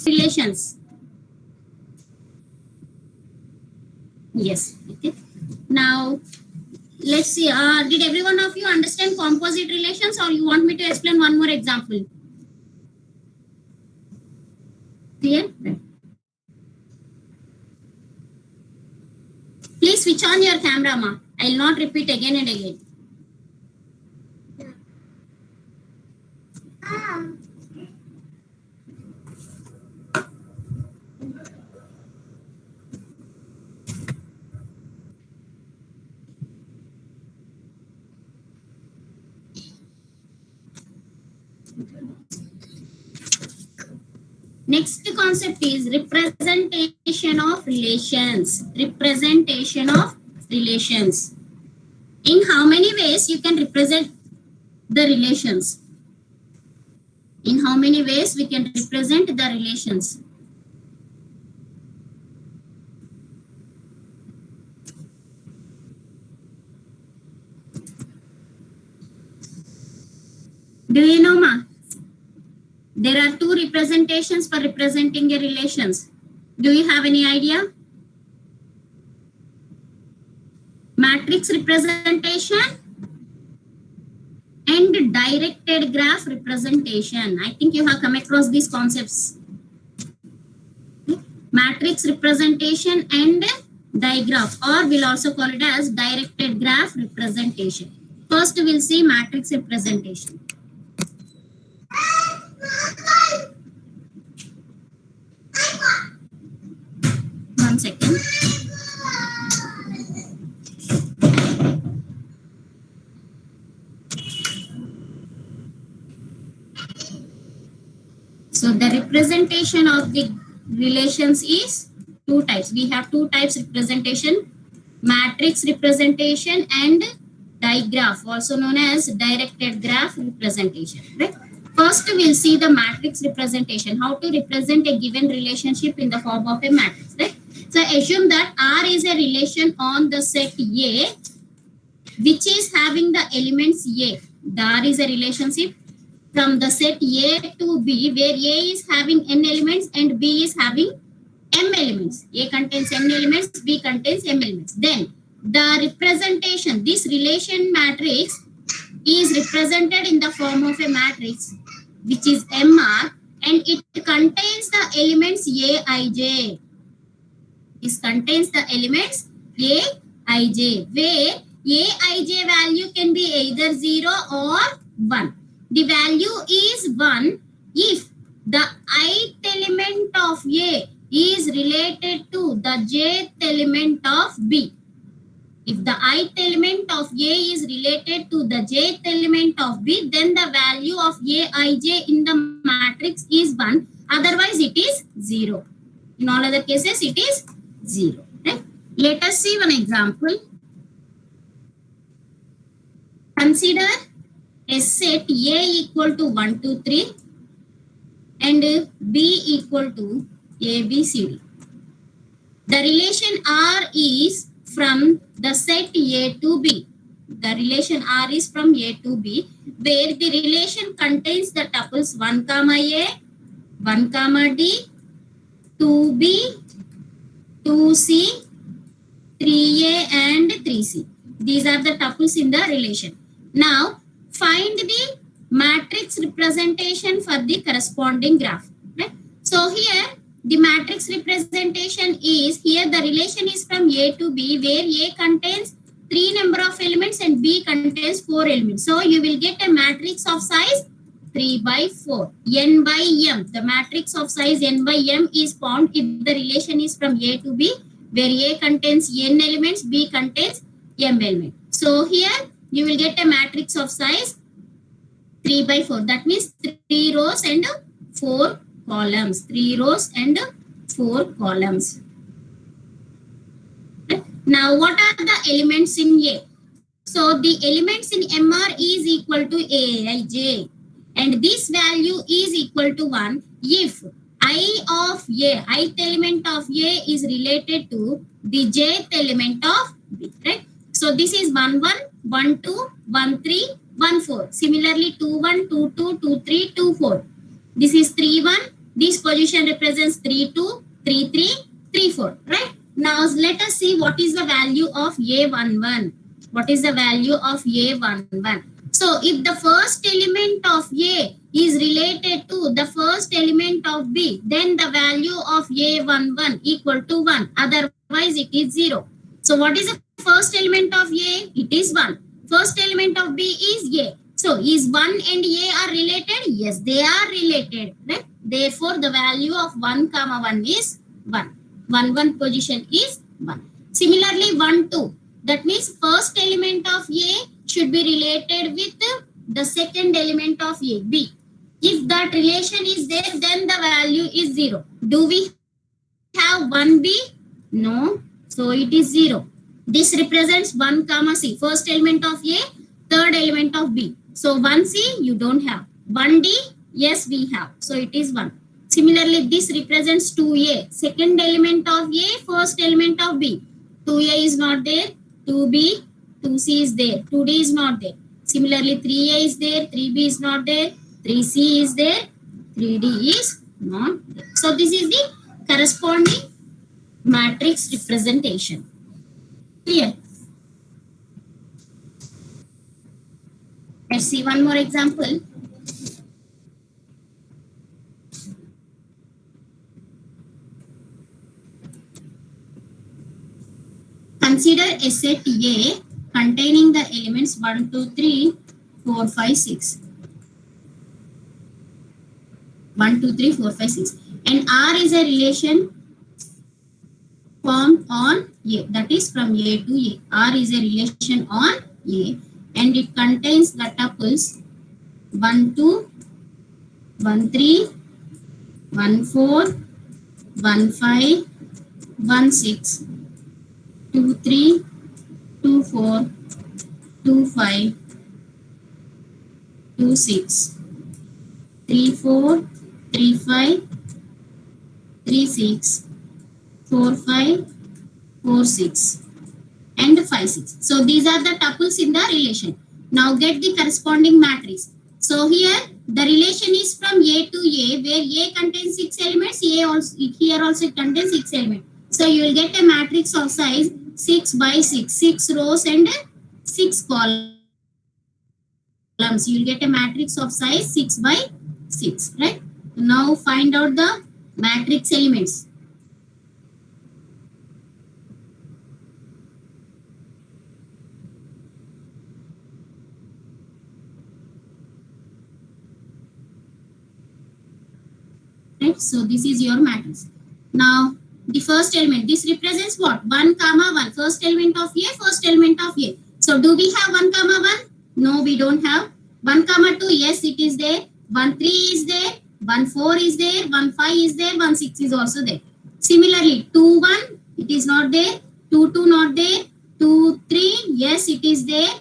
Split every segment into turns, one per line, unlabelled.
Relations. Yes. Okay. Now let's see. Did every one of you understand composite relations, or you want me to explain one more example? Clear? Please switch on your camera, ma. I will not repeat again and again. Next concept is representation of relations. Representation of relations. In how many ways you can represent the relations? In how many ways we can represent the relations? Do you know, ma? There are two representations for representing a relations. Do you have any idea? Matrix representation and directed graph representation. I think you have come across these concepts. Matrix representation and digraph, or we'll also call it as directed graph representation. First, we'll see matrix representation. One second. So the representation of the relations is two types. We have two types representation: matrix representation and digraph, also known as directed graph representation. Right? First, we'll see the matrix representation, how to represent a given relationship in the form of a matrix. Right? So assume that R is a relation on the set A, which is having the elements A. The R is a relationship from the set A to B, where A is having n elements and B is having m elements. A contains n elements, B contains m elements. Then the representation, this relation matrix is represented in the form of a matrix which is MR, and it contains the elements Aij. This contains the elements Aij, where Aij value can be either 0 or 1. The value is 1 if the ith element of A is related to the jth element of B. If the ith element of A is related to the jth element of B, then the value of Aij in the matrix is 1. Otherwise, it is 0. In all other cases, it is 0. Right? Let us see one example. Consider a set A equal to 1, 2, 3 and B equal to A, B, C, D. The relation R is from the set A to B. The relation R is from A to B, where the relation contains the tuples 1, A, 1, D, 2B, 2C, 3A and 3C. These are the tuples in the relation. Now, find the matrix representation for the corresponding graph. Right? So here, the matrix representation is, here the relation is from A to B, where A contains 3 number of elements and B contains 4 elements. So you will get a matrix of size 3 by 4, n by m. The matrix of size n by m is found if the relation is from A to B, where A contains n elements, B contains m elements. So here you will get a matrix of size 3 by 4. That means 3 rows and 4 columns. 3 rows and 4 columns. Now, what are the elements in A? So, the elements in MR is equal to Aij. And this value is equal to 1 if I of A, ith element of A is related to the jth element of B. Right? So, this is 1, 1, 1, 2, 1, 3, 1 4. Similarly 2 1, 2 2, 2 3, 2 4. This is 3 1. This position represents 3 2, 3 3, 3 4. Right? Now let us see what is the value of A11. What is the value of A11? So if the first element of A is related to the first element of B, then the value of A11 equal to 1. Otherwise it is 0. So what is the first element of A? It is 1. First element of B is A. So is 1 and A are related? Yes, they are related. Right? Therefore the value of 1 comma 1 is 1. 1 1 position is 1. Similarly 1 2. That means first element of A should be related with the second element of A, B. If that relation is there, then the value is 0. Do we have 1B? No. So it is 0. This represents 1 comma C. First element of A, third element of B. So 1C you don't have. 1D, yes we have. So it is 1. Similarly, this represents 2A. Second element of A, first element of B. 2A is not there. 2B, 2C is there. 2D is not there. Similarly, 3A is there. 3B is not there. 3C is there. 3D is not there. So this is the corresponding matrix representation. Clear? Let's see one more example. Consider a set A containing the elements 1, 2, 3, 4, 5, 6. 1, 2, 3, 4, 5, 6. And R is a relation formed on A. That is from A to A. R is a relation on A. And it contains the tuples 1, 2, 1, 3, 1, 4, 1, 5, 1, 6, 2, 3, 2, 4, 2, 5, 2, 6, 3, 4, 3, 5, 3, 6, 4, 5, 4, 6, and 5, 6. So these are the tuples in the relation. Now get the corresponding matrix. So here the relation is from A to A, where A contains 6 elements, A also here also it contains 6 elements. So you will get a matrix of size 6 by 6, 6 rows and 6 columns. You will get a matrix of size 6 by 6, right? Now find out the matrix elements. Right? So this is your matrix. Now the first element, this represents what? 1 comma 1. First element of A, first element of A. So do we have 1 comma 1? No, we don't have. 1 comma 2, yes, it is there. 1 3 is there. 1 4 is there. 1 5 is there. 1 6 is also there. Similarly, 2 1, it is not there. 2 2 not there. 2 3, yes, it is there.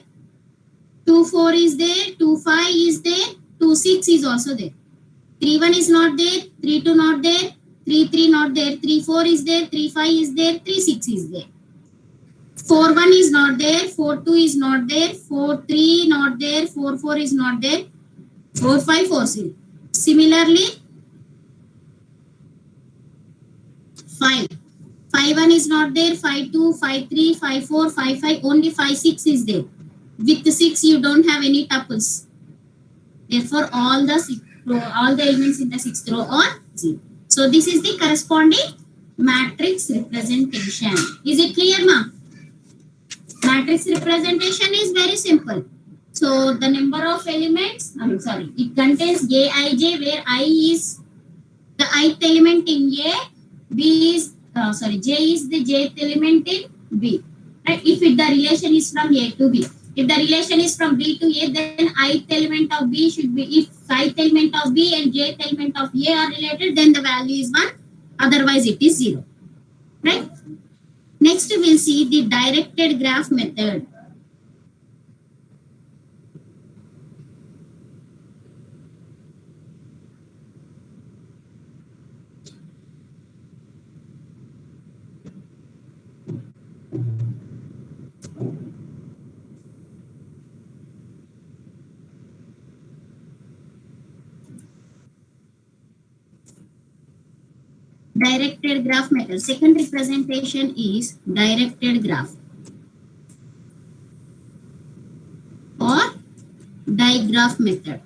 2 4 is there. 2 5 is there. 2 6 is also there. 3 1 is not there. 3 2 not there. 3 3 not there. 3 4 is there. 3 5 is there. 3 6 is there. 4 1 is not there. 4 2 is not there. 4 3 not there. 4 4 is not there. 4 5 4 6. Similarly, 5. 5 1 is not there. 5 2, 5 3, 5 4, 5 5. Only 5 6 is there. With 6 you don't have any tuples. Therefore, all the elements in the 6th row are 0. So this is the corresponding matrix representation. Is it clear, ma? Matrix representation is very simple. So the number of elements, it contains Aij, where I is the ith element in A, B is J is the jth element in B. Right? If the relation is from A to B. If the relation is from B to A, then ith element of B should be, if ith element of B and jth element of A are related, then the value is 1. Otherwise, it is 0. Right? Next, we'll see the directed graph method. directed graph method. Second representation is directed graph or digraph method.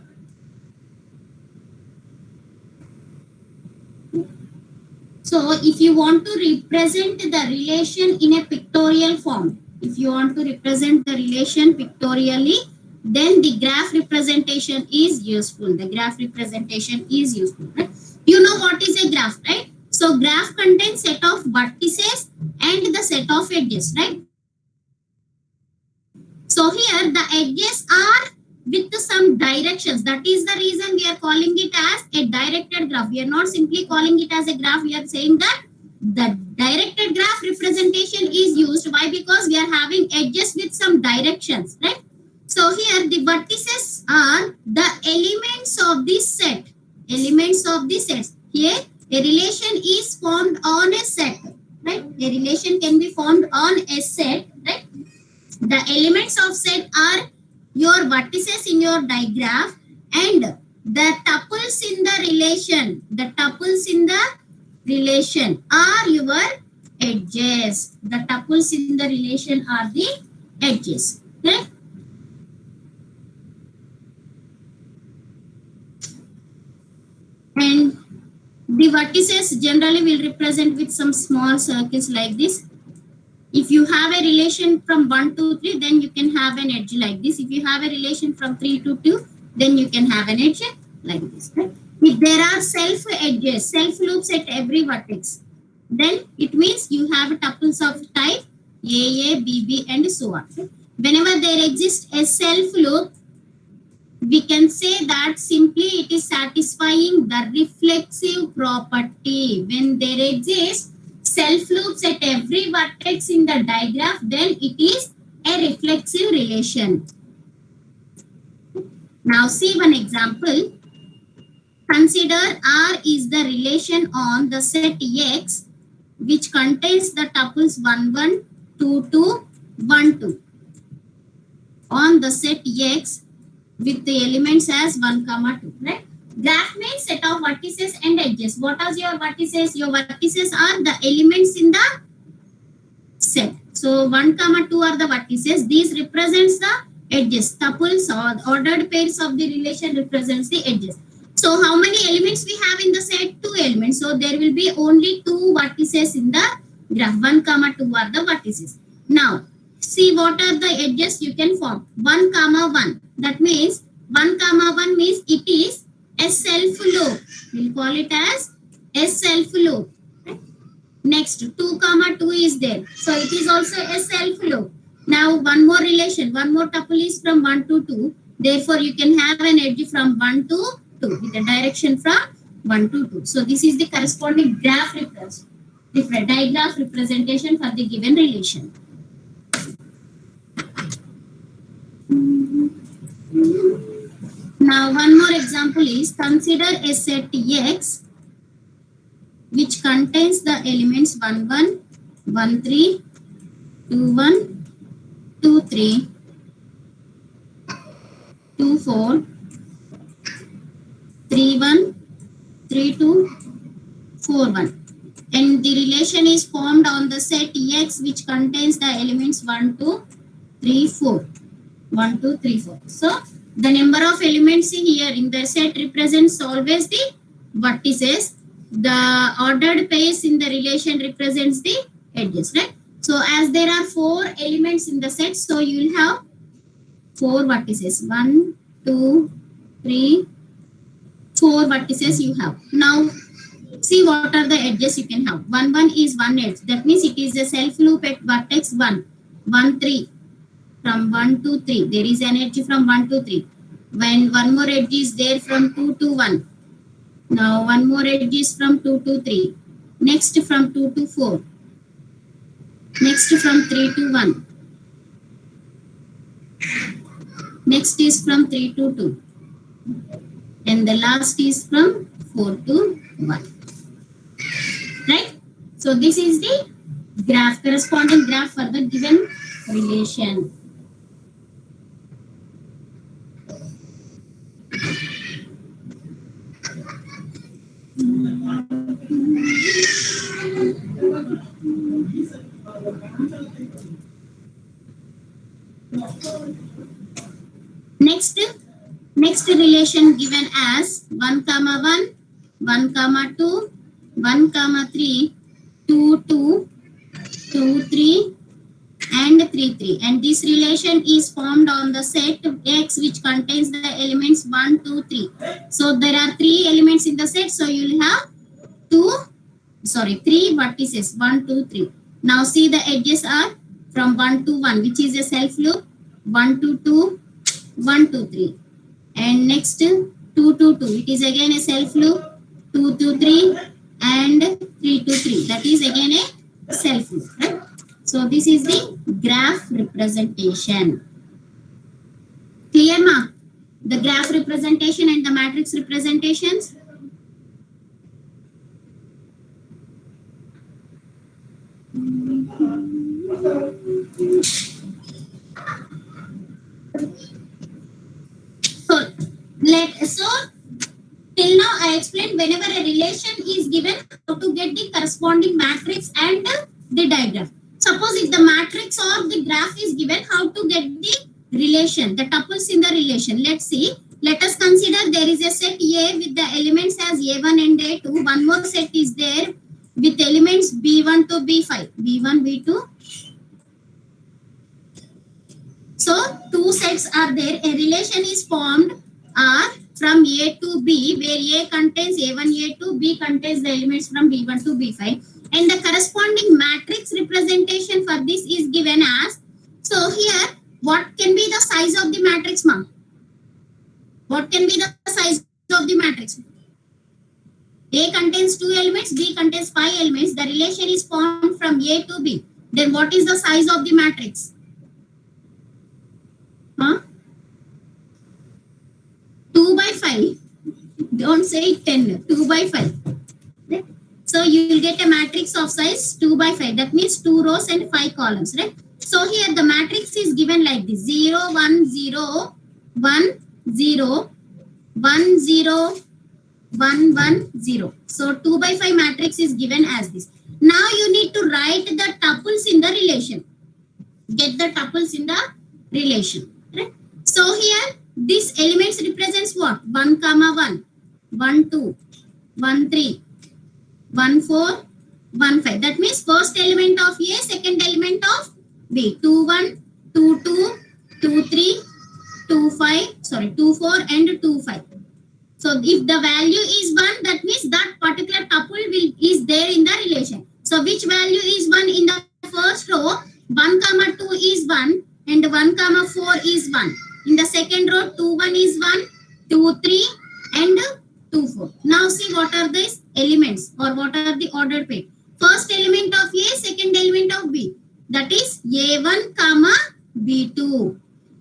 So if you want to represent the relation in a pictorial form, if you want to represent the relation pictorially, then the graph representation is useful. The graph representation is useful, right? You know what is a graph, right? So graph contains set of vertices and the set of edges, right? So here the edges are with some directions. That is the reason we are calling it as a directed graph. We are not simply calling it as a graph. We are saying that the directed graph representation is used. Why? Because we are having edges with some directions, right? So here the vertices are the elements of this set. Elements of this set. Here a relation is formed on a set, right? A relation can be formed on a set, right? The elements of set are your vertices in your digraph and the tuples in the relation. The tuples in the relation are your edges. The tuples in the relation are the edges. Okay? And the vertices generally will represent with some small circles like this. If you have a relation from 1 to 3, then you can have an edge like this. If you have a relation from 3 to 2, then you can have an edge like this. Right? If there are self edges, self loops at every vertex, then it means you have tuples of type A, B, B, and so on. Right? Whenever there exists a self loop, we can say that simply it is satisfying the reflexive property. When there exists self loops at every vertex in the digraph, then it is a reflexive relation. Now see one example. Consider R is the relation on the set X which contains the tuples 1, 1, 2, 2, 1, 2 on the set X with the elements as 1, 2, right? Graph means set of vertices and edges. What are your vertices? Your vertices are the elements in the set. So 1, 2 are the vertices. These represents the edges. Tuples or ordered pairs of the relation represents the edges. So how many elements we have in the set? 2 elements. So there will be only 2 vertices in the graph. 1, 2 are the vertices. Now see what are the edges you can form. 1, 1. That means 1, 1 means it is a self loop. We'll call it as a self loop. Next 2, 2 is there. So it is also a self loop. Now one more relation, one more tuple is from 1 to 2. Therefore you can have an edge from 1 to 2 with a direction from 1 to 2. So this is the corresponding graph digraph representation for the given relation. Now one more example is consider a set X which contains the elements 1, 1, 1, 3, 2, 1, 2, 3, 2, 4, 3, 1, 3, 2, 4, 1. And the relation is formed on the set X which contains the elements 1, 2, 3, 4. 1, 2, 3, 4. So the number of elements here in the set represents always the vertices. The ordered pairs in the relation represents the edges, right? So as there are 4 elements in the set, so you will have 4 vertices. 1, 2, 3, 4 vertices you have. Now see what are the edges you can have. 1, 1 is one edge. That means it is a self loop at vertex 1, 1, 3. From 1 to 3, there is an edge from 1 to 3. When one more edge is there from 2 to 1. Now one more edge is from 2 to 3. Next from 2 to 4. Next from 3 to 1. Next is from 3 to 2. And the last is from 4 to 1. Right? So this is the graph, corresponding graph for the given relation. Next relation given as 1 comma 1, 1 comma 2, 1 comma 3, 2 2, 2 3, and 3 3, and this relation is formed on the set X which contains the elements 1 2 3. So there are 3 elements in the set, so you will have 3 vertices 1 2 3. Now see the edges are from 1 to 1, which is a self loop, 1 to 2, 1 to 3, and next 2 to 2, it is again a self loop, 2 to 3, and 3 to 3, that is again a self loop, right? So this is the graph representation. Clear, ma? The graph representation and the matrix representations. So till now I explained whenever a relation is given, how to get the corresponding matrix and the diagram. Suppose if the matrix or the graph is given, how to get the relation, the tuples in the relation. Let's see. Let us consider there is a set A with the elements as A1 and A2. One more set is there with elements B1 to B5. B1, B2. So two sets are there. A relation is formed from A to B, where A contains A1, A2, B contains the elements from B1 to B5. And the corresponding matrix representation for this is given as, so here, what can be the size of the matrix, ma'am? What can be the size of the matrix? A contains 2 elements, B contains 5 elements. The relation is formed from A to B. Then what is the size of the matrix? Huh? 2 by 5. Don't say 10. 2 by 5. Right? So you will get a matrix of size 2 by 5. That means 2 rows and 5 columns. Right? So here the matrix is given like this: 0, 1, 0, 1, 0, 1, 0, 1, 1, 0. So 2 by 5 matrix is given as this. Now you need to write the tuples in the relation. Get the tuples in the relation. Right? So here this elements represents what? 1 comma 1, 1 2, 1 3, 1 4, 1 5. That means first element of A, second element of B. 2 1, 2 2, 2 3, 2 5, 2 4 and 2 5. So if the value is 1, that means that particular tuple is there in the relation. So which value is 1 in the first row? 1 comma 2 is 1 and 1 comma 4 is 1. In the second row, 2 1 is 1, 2 3 and 2 4. Now see what are these elements or what are the ordered pair. First element of A, second element of B. That is A1 comma B2.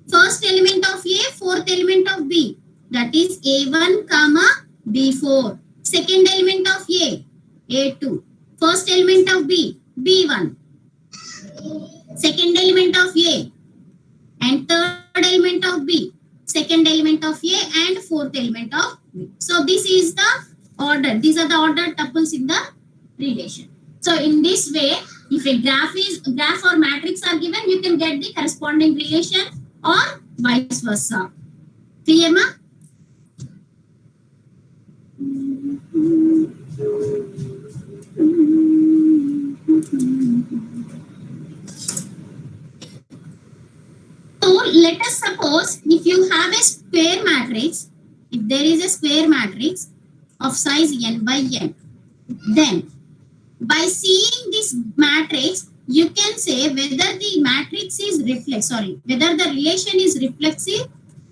First element of A, fourth element of B. That is A1 comma B4. Second element of A, A2. First element of B, B1. Second element of A and third element of B. Second element of A and fourth element of B. So this is the order. These are the ordered tuples in the relation. So in this way, if a graph or matrix are given, you can get the corresponding relation or vice versa. Clear, ma? So let us suppose if you have a square matrix, if there is a square matrix of size n by n, then by seeing this matrix, you can say whether the matrix is whether the relation is reflexive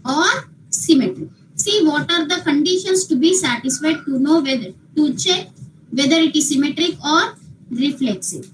or symmetric. See what are the conditions to be satisfied to know whether to check whether it is symmetric or reflexive.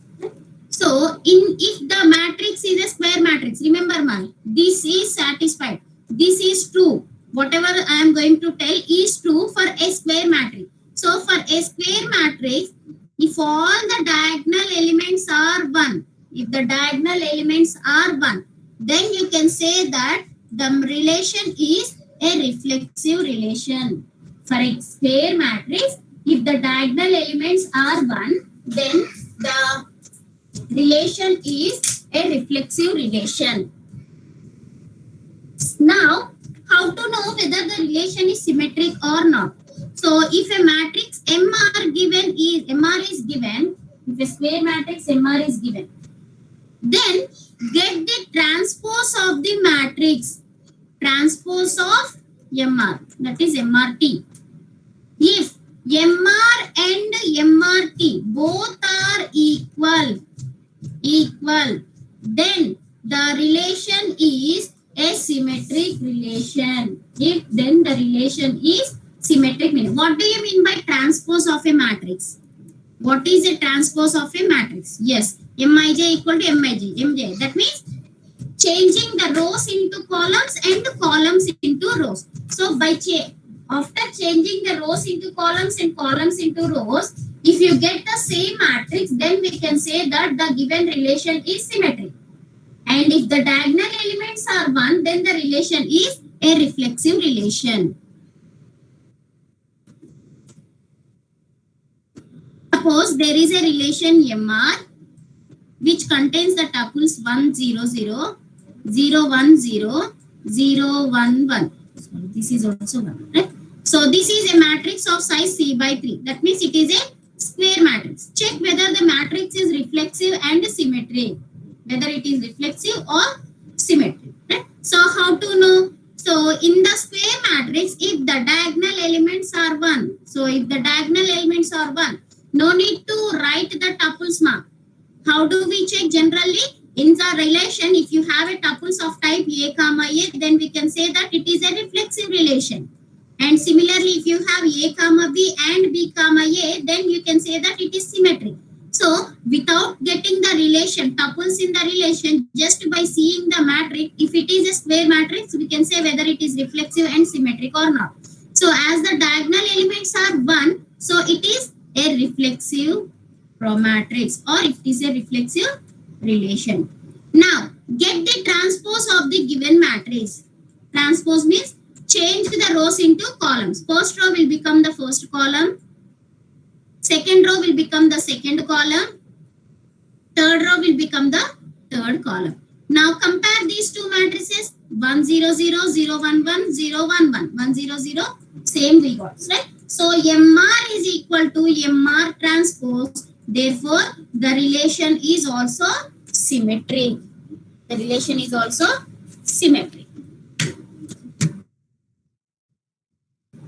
So if the matrix is a square matrix, remember man, this is satisfied. This is true. Whatever I am going to tell is true for a square matrix. So for a square matrix, if all the diagonal elements are 1, if the diagonal elements are 1, then you can say that the relation is a reflexive relation. For a square matrix, if the diagonal elements are 1, then the relation is a reflexive relation. Now, how to know whether the relation is symmetric or not? So, if a matrix MR is given, if a square matrix MR is given, then get the transpose of the matrix, transpose of MR, that is MRT. If MR and MRT both are equal, then the relation is a symmetric relation. If then the relation is symmetric, meaning what do you mean by transpose of a matrix? What is a transpose of a matrix? Yes, Mij equal to Mj. That means changing the rows into columns and columns into rows. So after changing the rows into columns and columns into rows, if you get the same matrix, then we can say that the given relation is symmetric. And if the diagonal elements are 1, then the relation is a reflexive relation. Suppose there is a relation MR which contains the tuples 1, 0, 0, 0, 1, 0, 0, 1, 1. So this is also 1, right? So this is a matrix of size C by 3. That means it is a square matrix. Check whether the matrix is reflexive and symmetric. Whether it is reflexive or symmetric, right? So how to know? So in the square matrix, if the diagonal elements are 1, so if the diagonal elements are 1, no need to write the tuples mark. How do we check generally? In the relation, if you have a tuples of type A comma A, then we can say that it is a reflexive relation. And similarly, if you have A comma B and B comma A, then you can say that it is symmetric. So without getting the relation, tuples in the relation, just by seeing the matrix, if it is a square matrix, we can say whether it is reflexive and symmetric or not. So as the diagonal elements are 1, so it is a reflexive matrix, or it is a reflexive relation. Now, get the transpose of the given matrix. Transpose means change the rows into columns. First row will become the first column. Second row will become the second column. Third row will become the third column. Now compare these two matrices. 1, 0, 0, 0, 1, 1, 0, 1, 1. 1, 0, 0. Same we got, right? So MR is equal to MR transpose. Therefore, the relation is also symmetric. The relation is also symmetric.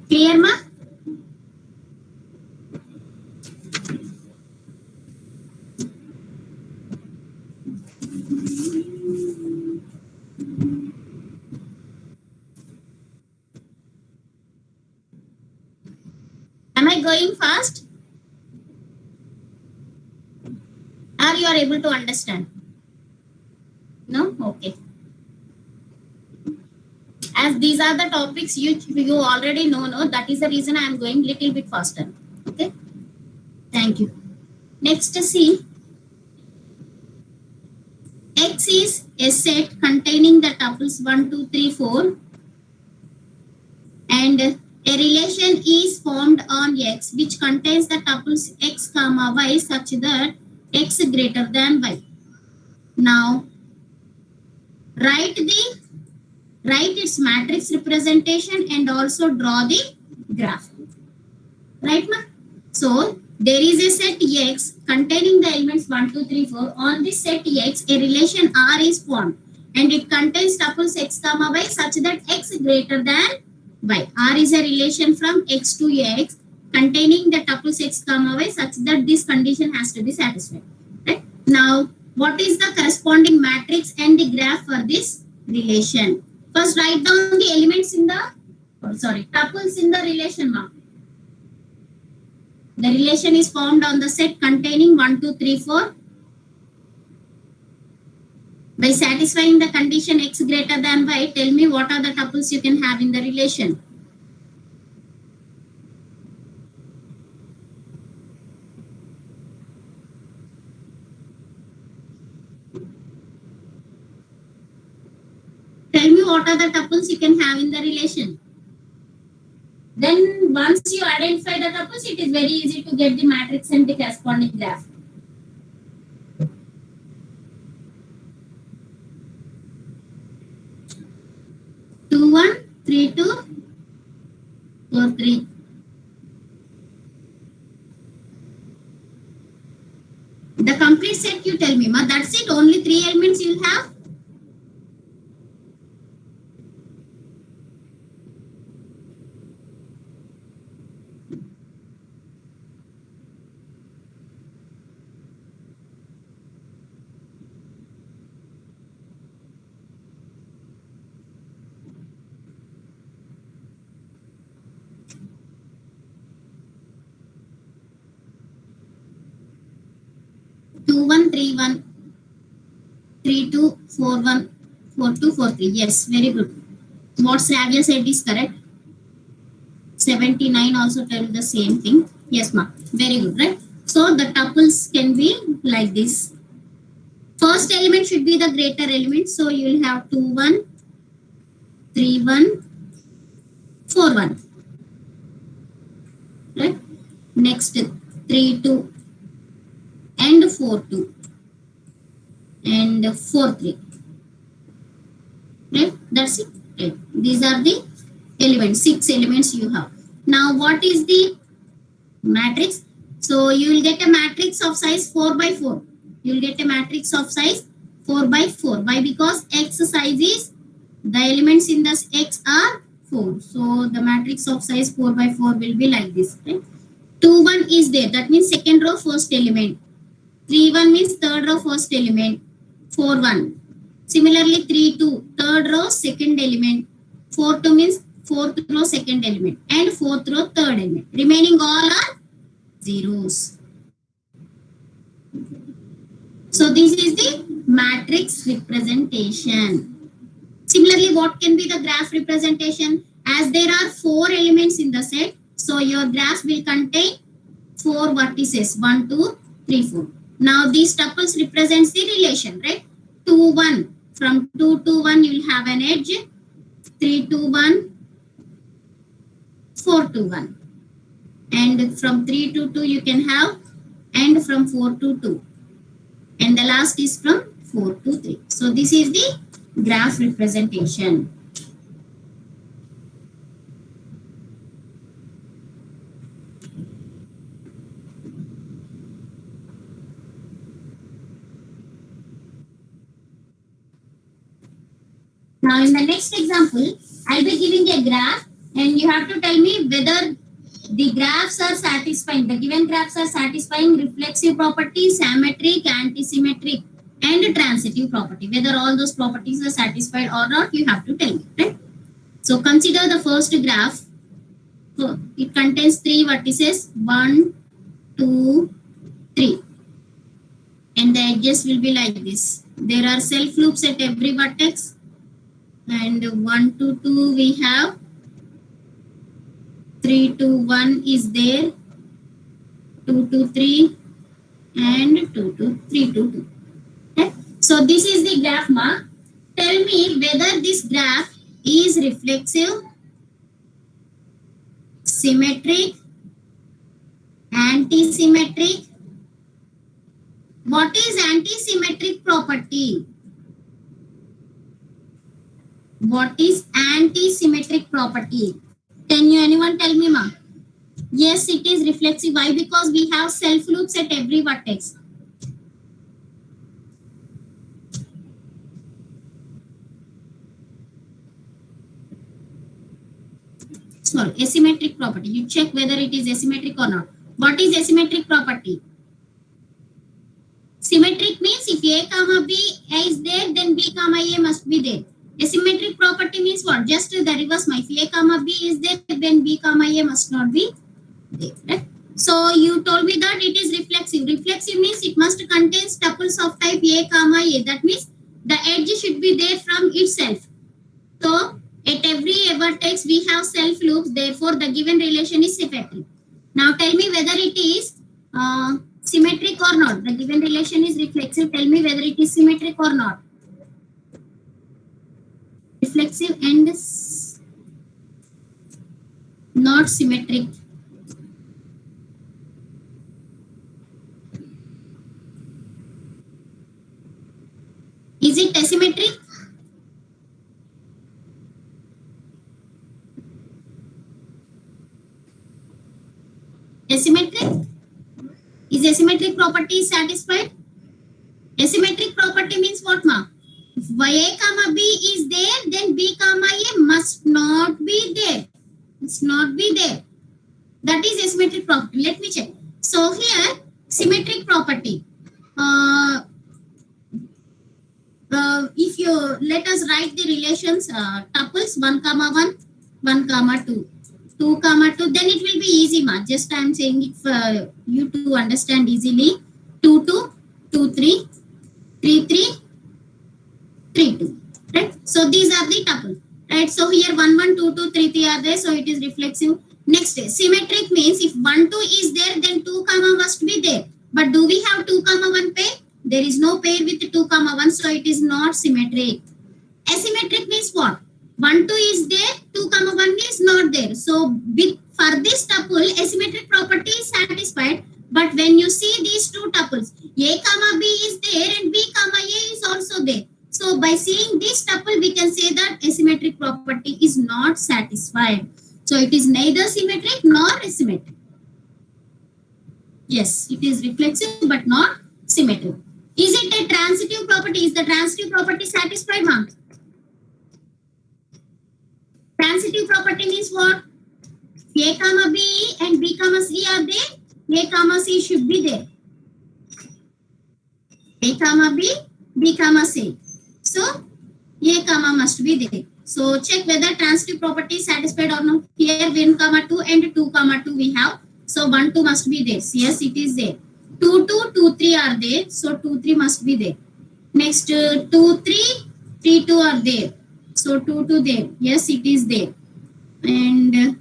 Clear, ma? Am I going fast? Or you are able to understand? No? Okay. As these are the topics you already know, that is the reason I am going little bit faster. Okay. Thank you. Next, see. X is a set containing the tuples 1, 2, 3, 4. And a relation is formed on X which contains the tuples X comma Y such that X greater than Y. Now, write its matrix representation and also draw the graph. Right, ma? So, there is a set X containing the elements 1, 2, 3, 4. On this set X, a relation R is formed and it contains tuples X comma Y such that X greater than Y. R is a relation from X to X containing the tuples X comma Y such that this condition has to be satisfied. Right? Now, what is the corresponding matrix and the graph for this relation? First, write down the elements in the, tuples in the relation mark. The relation is formed on the set containing 1, 2, 3, 4. By satisfying the condition X greater than Y, tell me what are the tuples you can have in the relation. Tell me what are the tuples you can have in the relation. Then once you identify the tuples, it is very easy to get the matrix and the corresponding graph. 4, 3. The complete set you tell me, ma. That's it. Only 3 elements you'll have. Two one three one 3 2 4 1 4 2 4 3. Yes, very good. What Sravya said is correct. 79 also tell the same thing. Yes, ma. Very good, right? So the tuples can be like this. First element should be the greater element. So you will have 2 1 3 1 4 1. Right? Next 3 2 and 4 2 and 4 3. Right? That's it. Right. These are the elements. 6 elements you have. Now what is the matrix? So you will get a matrix of size 4 by 4. You will get a matrix of size 4 by 4. Why? Because x size is, the elements in this x are 4. So the matrix of size 4 by 4 will be like this. Right? 2 1 is there. That means second row first element. 3 1 means third row first element. 4 1. Similarly 3 2 third row second element. 4 2 means fourth row second element. And fourth row third element. Remaining all are zeros. So this is the matrix representation. Similarly, what can be the graph representation? As there are 4 elements in the set, so your graph will contain 4 vertices, 1, 2, 3, 4. Now these tuples represents the relation, right? 2, 1. From 2 to 1, you will have an edge. 3 to 1, 4 to 1. And from 3 to 2, you can have, and from 4 to 2. And the last is from 4 to 3. So this is the graph representation. Now in the next example, I'll be giving a graph and you have to tell me whether the graphs are satisfying. The given graphs are satisfying reflexive property, symmetric, antisymmetric, and transitive property. Whether all those properties are satisfied or not, you have to tell me, right? So consider the first graph. So it contains 3 vertices, 1, 2, 3. And the edges will be like this. There are self loops at every vertex. And 1 to 2 we have. 3 to 1 is there. 2 to 3 and 2 to 3 to 2. Okay? So this is the graph, ma. Tell me whether this graph is reflexive, symmetric, antisymmetric. What is antisymmetric property? What is antisymmetric property? Can you anyone tell me, ma? Yes, it is reflexive. Why? Because we have self loops at every vertex. Sorry, asymmetric property. You check whether it is asymmetric or not. What is asymmetric property? Symmetric means if A comma B is there, then B comma A must be there. Asymmetric property means what? Just the reverse. If A comma B is there, then B comma A must not be there. Right? So you told me that it is reflexive. Reflexive means it must contain tuples of type A comma A. That means the edge should be there from itself. So at every vertex we have self loops. Therefore, the given relation is symmetric. Now tell me whether it is symmetric or not. The given relation is reflexive. Tell me whether it is symmetric or not. Reflexive and not symmetric. Is it asymmetric? Asymmetric? Is asymmetric property satisfied? Asymmetric property means what, ma? If A comma B is there, then B comma A must not be there. Must not be there. That is asymmetric property. Let me check. So here, symmetric property. If you let us write the relations tuples 1 comma 1, 1 comma 2, 2 comma 2, then it will be easy, ma. Just I am saying it for you to understand easily. 2 2, 2 3, 3 3, 3 2. Right? So these are the tuples. Right? So here 1 1, 2 2, 3 3 are there. So it is reflexive. Next, symmetric means if 1 2 is there, then 2 comma must be there. But do we have 2 comma 1 pair? There is no pair with 2 comma 1, so it is not symmetric. Asymmetric means what? 1 2 is there, 2 comma 1 is not there. So for this tuple, asymmetric property is satisfied. But when you see these two tuples, A comma B is there and B comma A is also there. So by seeing this tuple, we can say that asymmetric property is not satisfied. So it is neither symmetric nor asymmetric. Yes, it is reflexive but not symmetric. Is it a transitive property? Is the transitive property satisfied, ma'am? Transitive property means what? A comma B and B comma C are there. A comma C should be there. A comma B, B comma C. So A comma must be there. So check whether transitive property is satisfied or not. Here 1 comma 2 and 2 comma 2 we have. So 1 2 must be there. Yes, it is there. 2 2, 2 3 are there. So 2 3 must be there. Next 2 3, 3 2 are there. So 2 2 there. Yes, it is there. And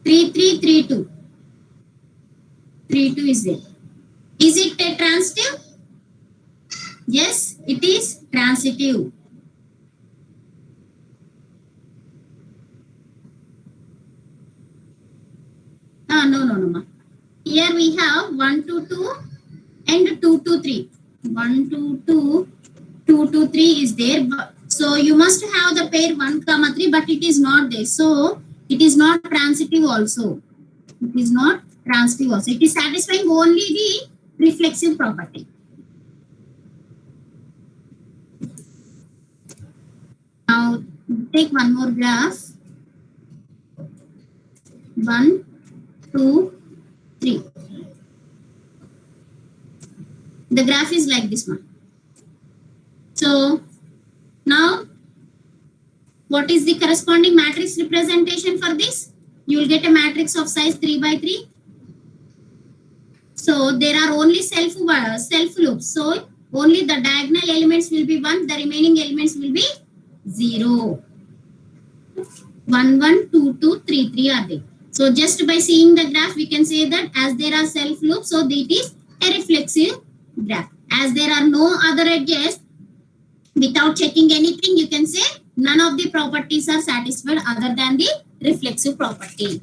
3 3, 3 2. 3 2 is there. Is it a transitive? Yes, it is transitive. No. Here we have 1 2 2 and 2 2 3. 1 2 2, 2 2 3 is there. So you must have the pair 1 comma 3, but it is not there. So it is not transitive also. It is not transitive also. It is satisfying only the reflexive property. Now take one more graph. 1 2 3. The graph is like this one. So now what is the corresponding matrix representation for this? You will get a matrix of size 3 by 3. So there are only self loops. So only the diagonal elements will be 1, the remaining elements will be 0. 1 1, 2 2, 3 3 are there. So just by seeing the graph, we can say that as there are self loops, so it is a reflexive graph. As there are no other edges, without checking anything, you can say none of the properties are satisfied other than the reflexive property.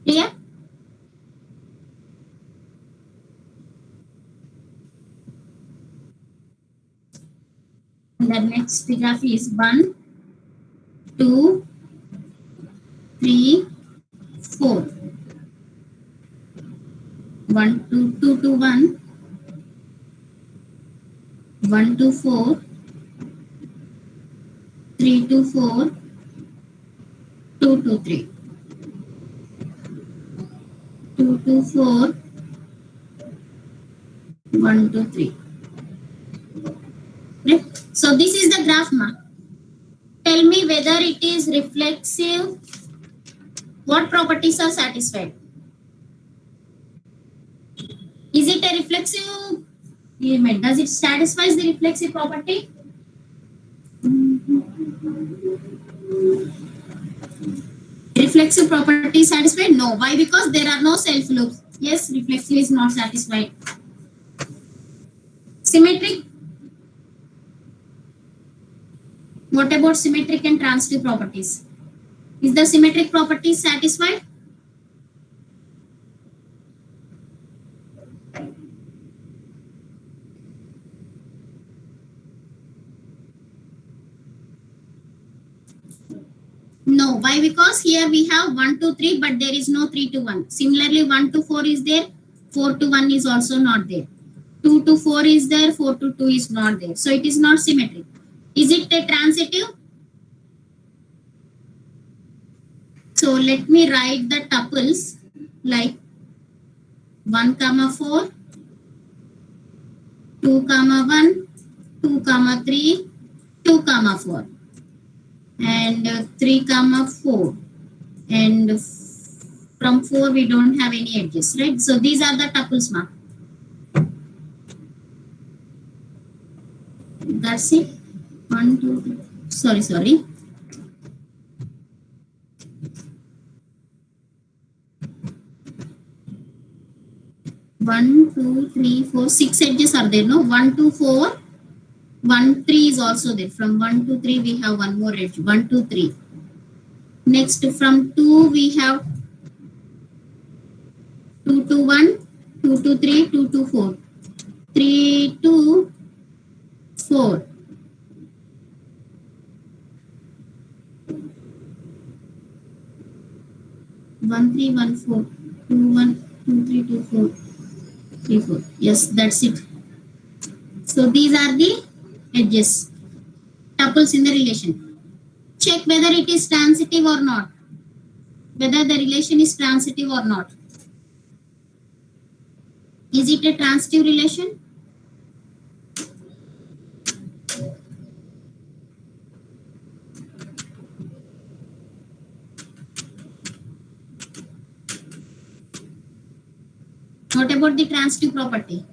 Clear? The next graph is 1 2 3 4. 1 2 2 to 1, 1 to 4, 3 to 4, 2 to 3, 2 to 4, 1 to 3. Right? So this is the graph, ma. Tell me whether it is reflexive. What properties are satisfied? Is it a reflexive element? Does it satisfy the reflexive property? Reflexive property is satisfied? No. Why? Because there are no self loops. Yes, reflexive is not satisfied. Symmetric? What about symmetric and transitive properties? Is the symmetric property satisfied? No, No. Why? Because here we have 1 to 3, but there is no 3 to 1. Similarly, 1 to 4 is there, 4 to 1 is also not there. 2 to 4 is there, 4 to 2 is not there. So it is not symmetric. Is it a transitive? So let me write the tuples like 1 comma 4, 2 comma 1, 2 comma 3, 2 comma 4, and 3 comma 4. And from 4 we don't have any edges, right? So these are the tuples, ma. That's it. 1, 2, 3. Sorry. 1, 2, 3, 4, 6 edges are there, no? 1, 2, 4, 1, 3 is also there. From 1 to 3 we have one more edge. 1, 2, 3. Next from 2 we have 2 to 1, 2 to 3, 2 to 4, 3 to 4. 1, 3, 1, 4, 2, 1, 2, 3, 2, 4, 3, 4. Yes, that's it. So these are the edges, tuples in the relation. Check whether it is transitive or not. Whether the relation is transitive or not. Is it a transitive relation? What about the transitive property?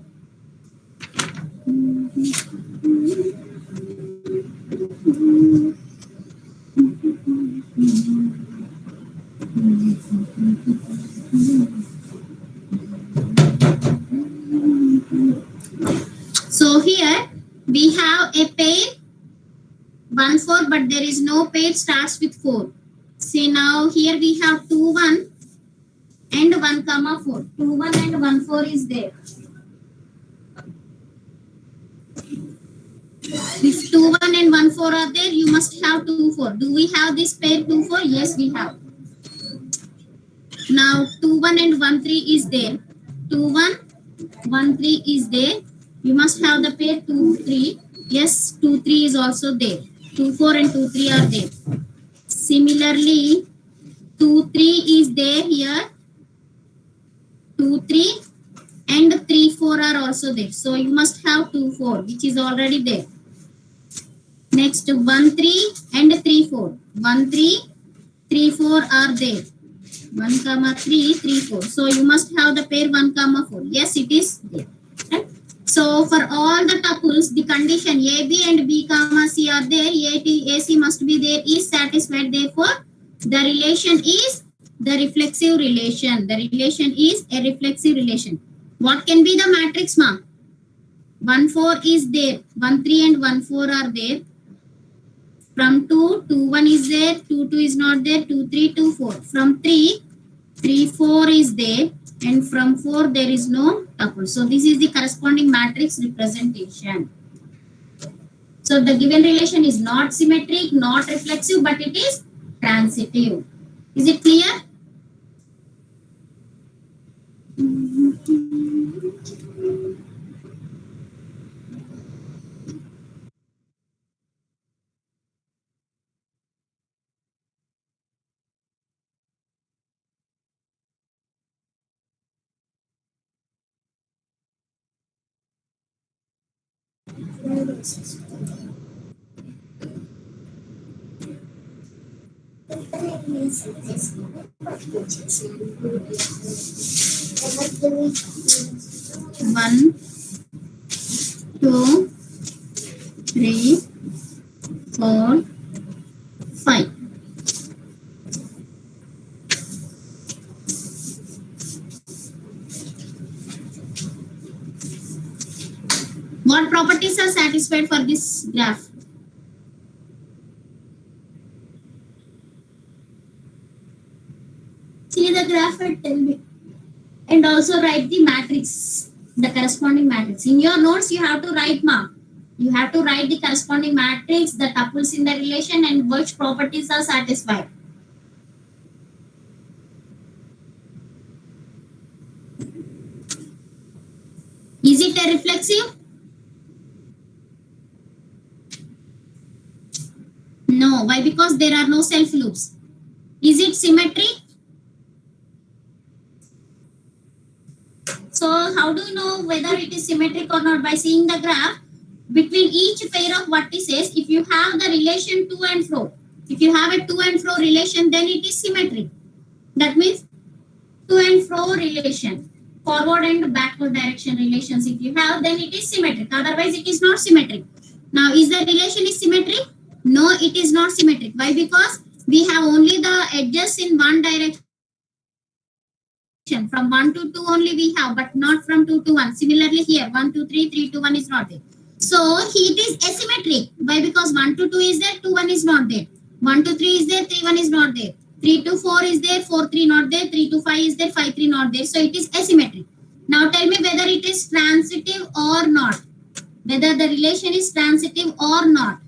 So here we have a pair 1, 4, but there is no pair starts with 4. See, now here we have 2, 1 and 1 comma 4. 2, 1 and 1, 4 is there. If 2, 1 and 1, 4 are there, you must have 2, 4. Do we have this pair 2, 4? Yes, we have. Now 2, 1 and 1, 3 is there. 2, 1, 1, 3 is there. You must have the pair 2, 3. Yes, 2, 3 is also there. 2, 4 and 2, 3 are there. Similarly, 2, 3 is there here. 2, 3 and 3, 4 are also there. So you must have 2, 4, which is already there. Next, 1, 3 and 3, 4. 1, 3, 3, 4 are there. 1 comma 3, 3, 4. So you must have the pair 1 comma 4. Yes, it is there. Right? So for all the tuples, the condition A, B and B comma C are there. A, C must be there, is satisfied. Therefore, the relation is the reflexive relation. The relation is a reflexive relation. What can be the matrix, ma? 1, 4 is there. 1, 3 and 1, 4 are there. From 2, 2, 1 is there. 2, 2 is not there. 2, 3, 2, 4. From 3, 3, 4 is there. And from 4, there is no tuple. So this is the corresponding matrix representation. So the given relation is not symmetric, not reflexive, but it is transitive. Is it clear? One, 2, 3, 4, 5. What properties are satisfied for this graph? See the graph and tell me. And also write the matrix, the corresponding matrix. In your notes, you have to write, ma. You have to write the corresponding matrix, the tuples in the relation, and which properties are satisfied. Is it a reflexive? No. Why? Because there are no self loops. Is it symmetric? So how do you know whether it is symmetric or not? By seeing the graph between each pair of vertices. If you have the relation to and fro, if you have a to and fro relation, then it is symmetric. That means to and fro relation, forward and backward direction relations. If you have, then it is symmetric. Otherwise, it is not symmetric. Now, is the relation is symmetric? No, it is not symmetric. Why? Because we have only the edges in one direction. From 1 to 2 only we have, but not from 2 to 1. Similarly here, 1 to 3, 3 to 1 is not there. So it is asymmetric. Why? Because 1 to 2 is there, 2 1 is not there. 1 to 3 is there, 3 1 is not there. 3 to 4 is there, 4 3 not there. 3 to 5 is there, 5 3 not there. So it is asymmetric. Now tell me whether it is transitive or not. Whether the relation is transitive or not.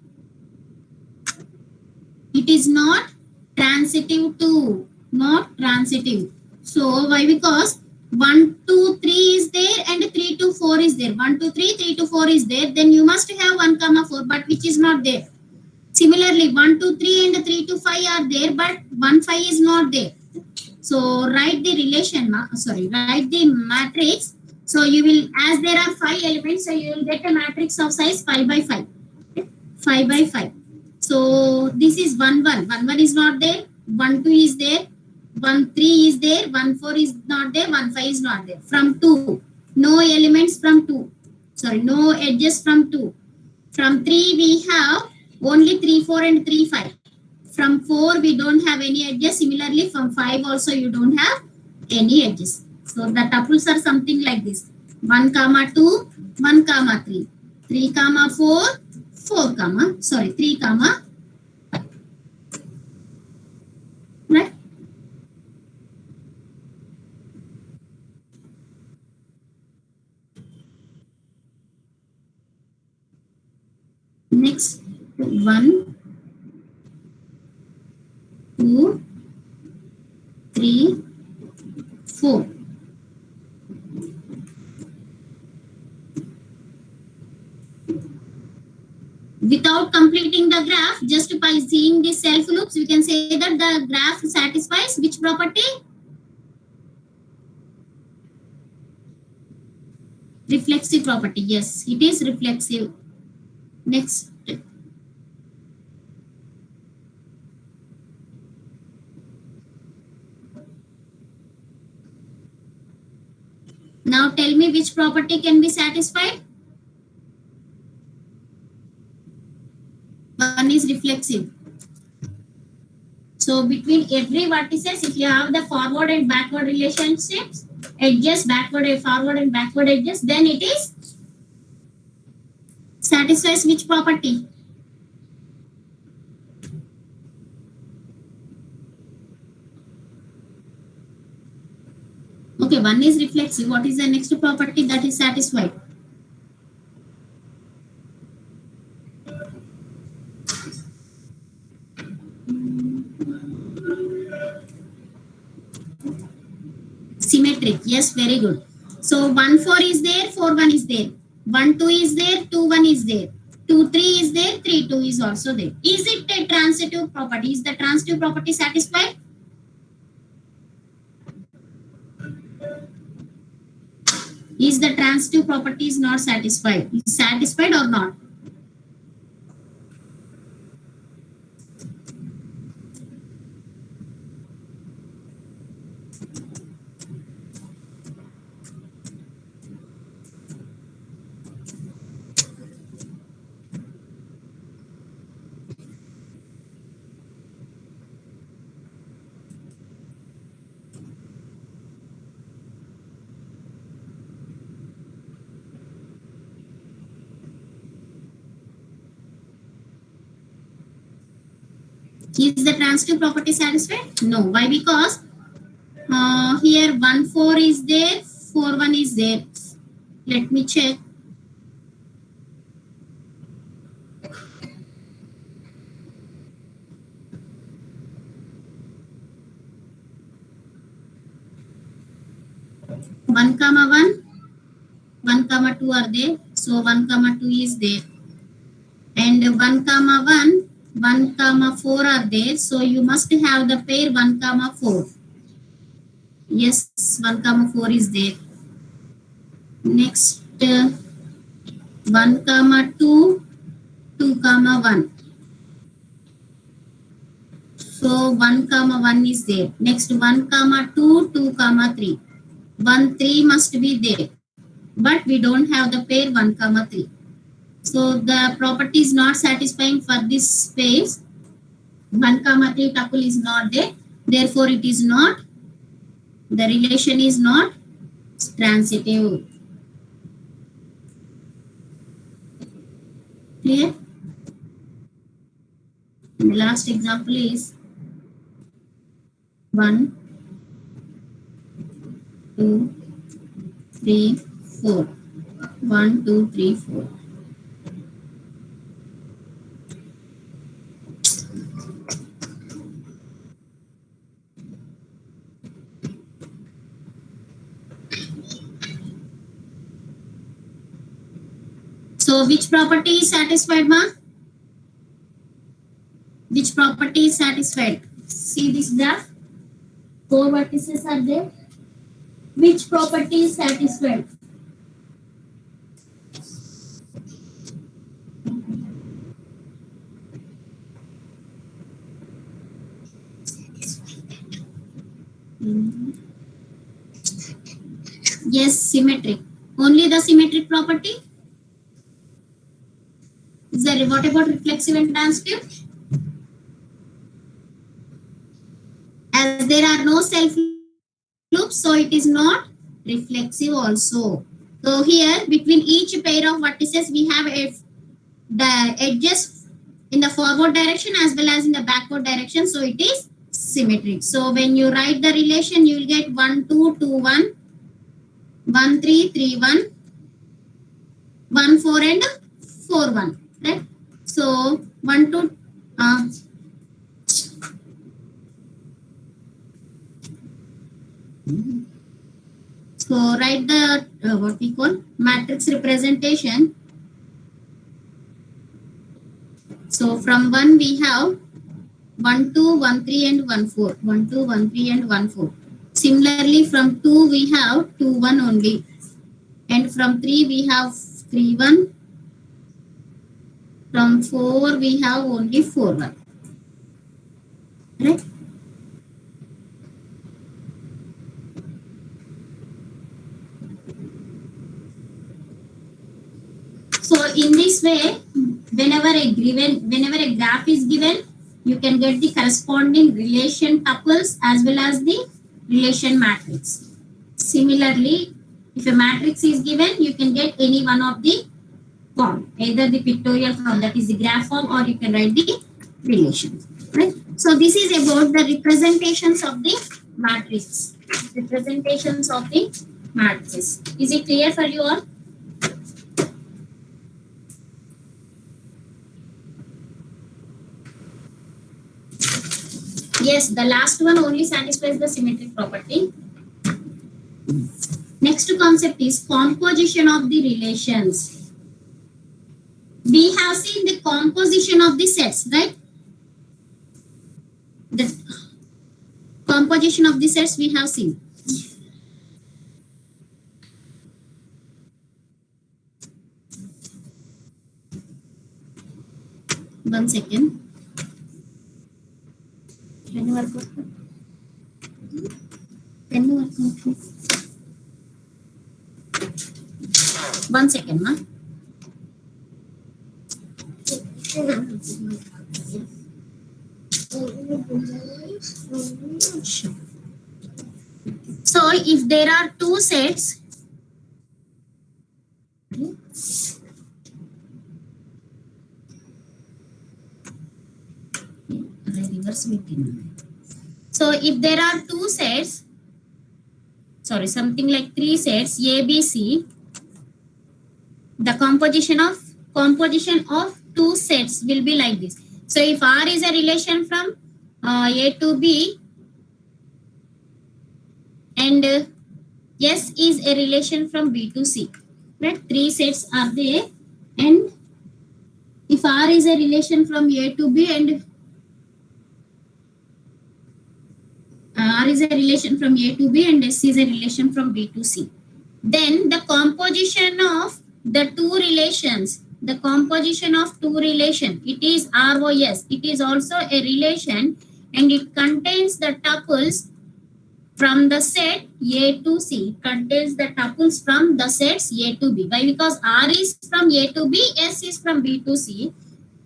It is not transitive too. Not transitive. So why? Because 1 to 3 is there and 3 to 4 is there. 1 to 3, 3 to 4 is there. Then you must have 1 comma 4, but which is not there. Similarly, 1 to 3 and 3 to 5 are there, but 1 5 is not there. So write the relation, write the matrix. So you will, as there are 5 elements, so you will get a matrix of size 5 by 5. 5 by 5. So this is 1 1. 1 1 is not there. 1 2 is there. 1 3 is there. 1 4 is not there. 1 5 is not there. From 2. No elements from 2. Sorry, no edges from 2. From 3 we have only 3 4 and 3 5. From 4 we don't have any edges. Similarly from 5 also you don't have any edges. So the tuples are something like this. 1 comma 2, 1 comma 3. 3 comma 4, 3 comma 5. Right? Next, 1, 2, 3, 4. Without completing the graph, just by seeing the self loops, we can say that the graph satisfies which property? Reflexive property. Yes, it is reflexive. Next. Now tell me which property can be satisfied? One is reflexive. So between every vertices, if you have the forward and backward relationships, edges, backward and forward and backward edges, then it is satisfies which property? Okay, one is reflexive. What is the next property that is satisfied? Symmetric. Yes, very good. So 1 4 is there, 4 1 is there. 1 2 is there, 2 1 is there. 2 3 is there, 3 2 is also there. Is it a transitive property? Is the transitive property satisfied? Is the transitive property is not satisfied? Is satisfied or not? Is the transitive property satisfied? No. Why? Because here 1 4 is there, 4 1 is there. Let me check. 1 comma 1, 1 comma 2 are there. So 1 comma 2 is there. And 1 comma 1, 1 comma 4 are there. So you must have the pair 1 comma 4. Yes, 1 comma 4 is there. Next 1 comma 2, 2 comma 1. So 1 comma 1 is there. Next 1 comma 2, 2 comma 3. 1 3 must be there. But we don't have the pair 1 comma 3. So the property is not satisfying for this space. 1 comma 3 tuple is not there. Therefore it is not, the relation is not transitive. Clear? And the last example is 1, 2, 3, 4. 1, 2, 3, 4. So which property is satisfied, ma? Which property is satisfied? See this graph. 4 vertices are there. Which property is satisfied? Yes, symmetric. Only the symmetric property? Is there, what about reflexive and transitive? As there are no self loops, so it is not reflexive also. So here between each pair of vertices we have the edges in the forward direction as well as in the backward direction, so it is symmetric. So when you write the relation, you will get 1 2 2 1, 1 3 3 1, 1 4 and 4 1, right? So 1 2 so write the what we call matrix representation. So from 1 we have 1 2 1 3 and 1 4, 1 2 1 3 and 1 4. Similarly from 2 we have 2 1 only, and from 3 we have 3 1. From 4 we have only 4 1, right? So in this way, whenever a graph is given, you can get the corresponding relation tuples as well as the relation matrix. Similarly, if a matrix is given, you can get any one of the form, either the pictorial form, that is the graph form, or you can write the relations, right? So this is about the representations of the matrix. Representations of the matrices. Is it clear for you all? Yes, the last one only satisfies the symmetric property. Next concept is composition of the relations. We have seen the composition of the sets, right? The composition of the sets we have seen. One second. Pen work. Pen work. One second, ma. So if there are two sets, so if there are two sets, sorry, something like 3 sets A, B, C, the composition of 2 sets will be like this. So if R is a relation from A to B, and S is a relation from B to C. Right? 3 sets are there, and if R is a relation from A to B and R is a relation from A to B and S is a relation from B to C, then the composition of the two relations, it is ROS. It is also a relation and it contains the tuples from the set A to C, contains the tuples from the sets A to B. Why? Because R is from A to B, S is from B to C.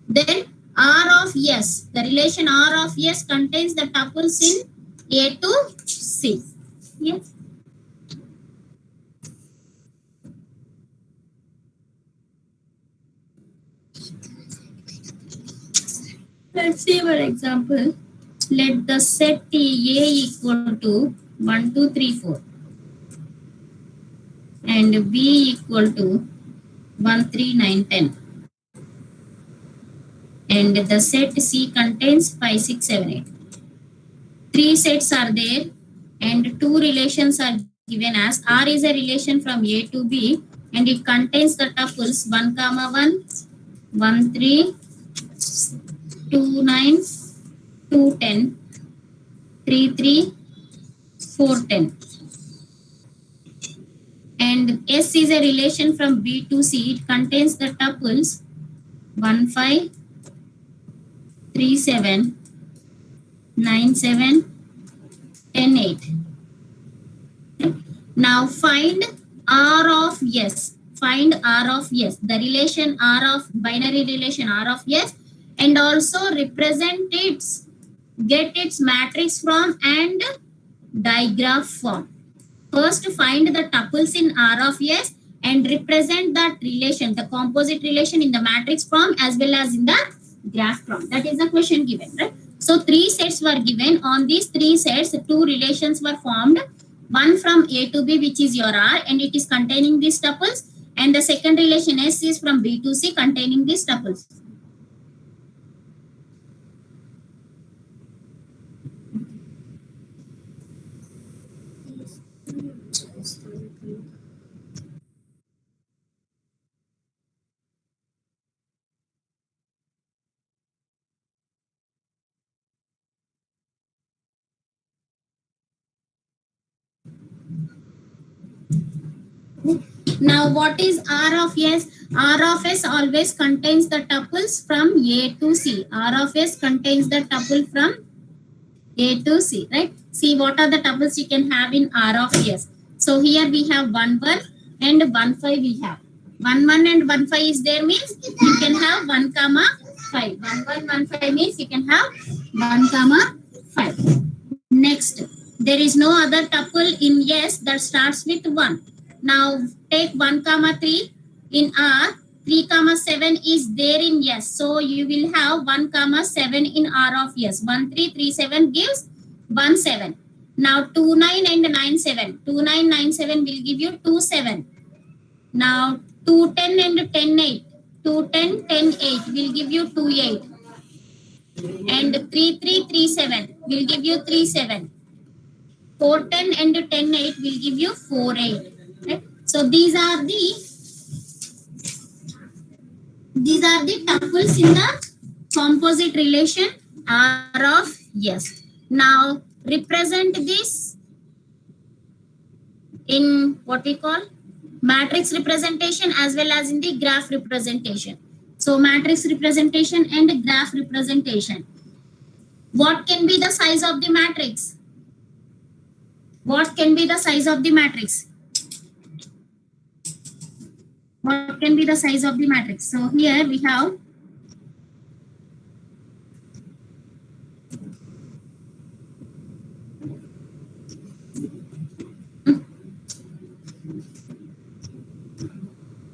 Then R of S, the relation R of S contains the tuples in A to C. Yes. Let's see our example. Let the set A equal to 1, 2, 3, 4 and B equal to 1, 3, 9, 10. And the set C contains 5, 6, 7, 8. 3 sets are there and 2 relations are given as R is a relation from A to B and it contains the tuples 1, 1, 1, 3, 2, 9, 2, 10, 3, 3, 4, 10. And S is a relation from B to C. It contains the tuples 1, 5, 3, 7, 9, 7, 10, 8. Now find R of S. Find R of S. The relation R of binary relation R of S, and also represent its, get its matrix form and digraph form. First find the tuples in R of S and represent that relation, the composite relation in the matrix form as well as in the graph form. That is the question given, right? So 3 sets were given. On these 3 sets, 2 relations were formed. One from A to B, which is your R, and it is containing these tuples. And the second relation S is from B to C, containing these tuples. Now, what is R of S? R of S always contains the tuples from A to C. R of S contains the tuple from A to C, right? See what are the tuples you can have in R of S. So here we have 1, 1 and 1, 5 we have. 1, 1 and 1, 5 is there means you can have 1, 5. 1, 1, 1, 5 means you can have 1, 5. Next, there is no other tuple in S that starts with 1. Now take 1, 3 in R. 3, 7 is there in S. So you will have 1, 7 in R of S. 1, 3, 3, 7 gives 1, 7. Now 2, 9 and 9, 7. 2, 9, 9, 7 will give you 2, 7. Now 2, 10 and 10, 8. 2, 10, 10, 8 will give you 2, 8. And 3, 3, 3, 7 will give you 3, 7. 4, 10 and 10, 8 will give you 4, 8. Right? So these are the tuples in the composite relation R of S. Now represent this in what we call matrix representation as well as in the graph representation. So matrix representation and graph representation. What can be the size of the matrix? What can be the size of the matrix? What can be the size of the matrix? So here we have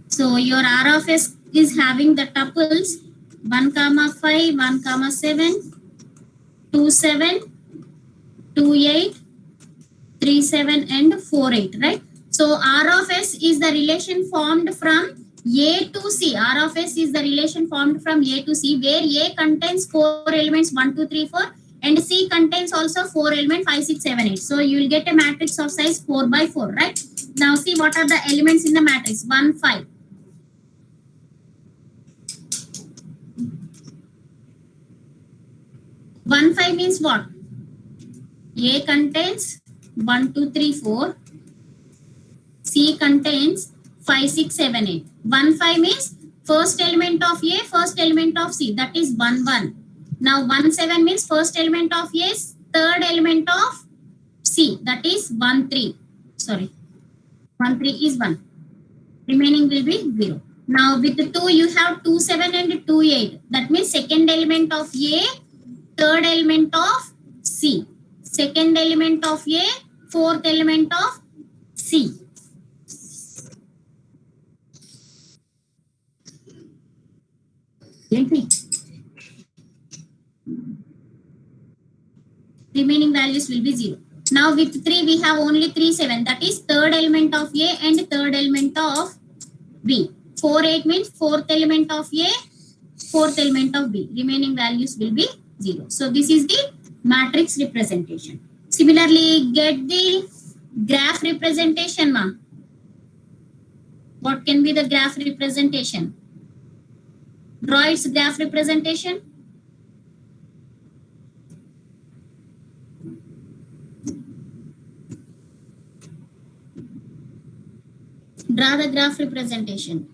so your R of S is having the tuples 1, 5, 1, 7, 2, 7, 2, 8, 3, 7 and 4, 8, right? So R of S is the relation formed from A to C. R of S is the relation formed from A to C, where A contains 4 elements 1, 2, 3, 4 and C contains also 4 elements 5, 6, 7, 8. So you will get a matrix of size 4 by 4, right? Now see what are the elements in the matrix. 1, 5. 1, 5 means what? A contains 1, 2, 3, 4. C contains 5, 6, 7, 8. 1, 5 means first element of A, first element of C. That is 1, 1. Now 1, 7 means first element of A, third element of C. That is 1, 3. Sorry. 1, 3 is 1. Remaining will be 0. Now with the 2 you have 2, 7 and 2, 8. That means second element of A, third element of C. Second element of A, fourth element of C. Remaining values will be 0. Now with 3 we have only 3, 7. That is third element of A and third element of B. 4, 8 means fourth element of A, fourth element of B. Remaining values will be 0. So this is the matrix representation. Similarly, get the graph representation, ma. What can be the graph representation? Draw its graph representation. Draw the graph representation.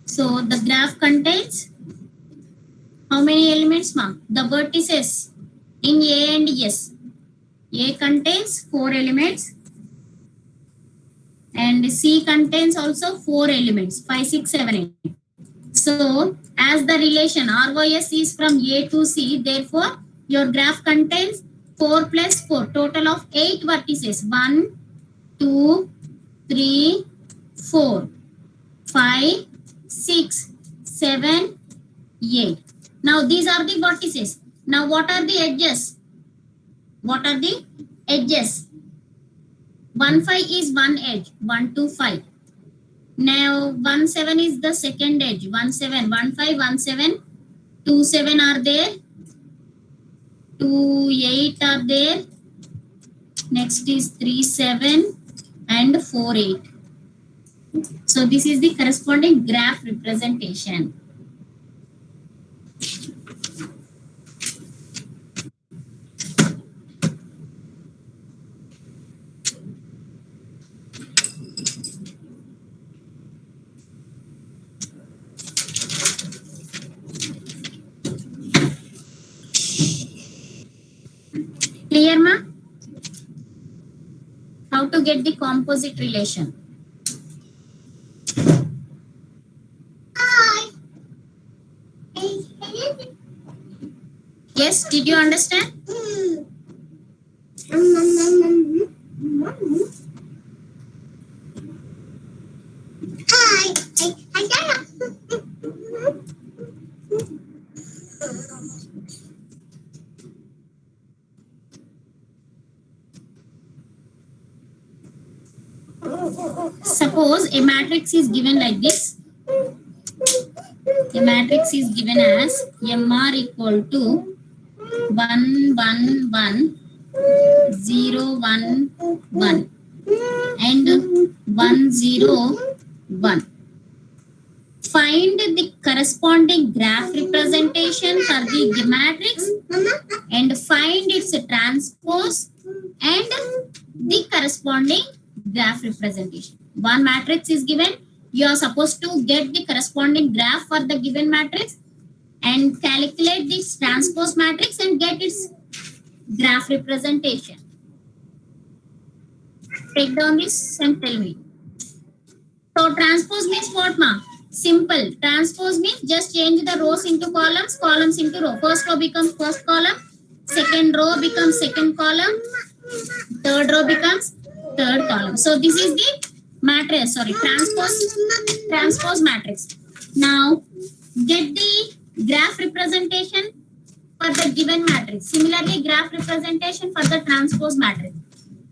So the graph contains how many elements, ma? The vertices in A and S. A contains 4 elements and C contains also 4 elements, 5, 6, 7, 8. So as the relation ROS is from A to C, therefore your graph contains 4 plus 4, total of 8 vertices. 1, 2, 3, 4, 5, 6, 7, 8. Now these are the vertices. Now what are the edges? What are the edges? 1, 5 is one edge. 1, 2, 5. Now 1, 7 is the second edge. 1, 7, 1, 5, 1, 7. 2, 7 are there. 2, 8 are there. Next is 3, 7 and 4, 8. So this is the corresponding graph representation. Clear, ma? How to get the composite relation? Yes, did you understand? Suppose a matrix is given like this. A matrix is given as MR equal to 1, 1, 1, 0, 1, 1 and 1, 0, 1. Find the corresponding graph representation for the matrix and find its transpose and the corresponding graph representation. One matrix is given. You are supposed to get the corresponding graph for the given matrix and calculate this transpose matrix and get its graph representation. Take down this and tell me. So transpose means what, ma? Simple. Transpose means just change the rows into columns, columns into row. First row becomes first column, second row becomes second column, third row becomes third column. So this is the matrix, sorry, transpose matrix. Now get the graph representation for the given matrix. Similarly, graph representation for the transpose matrix.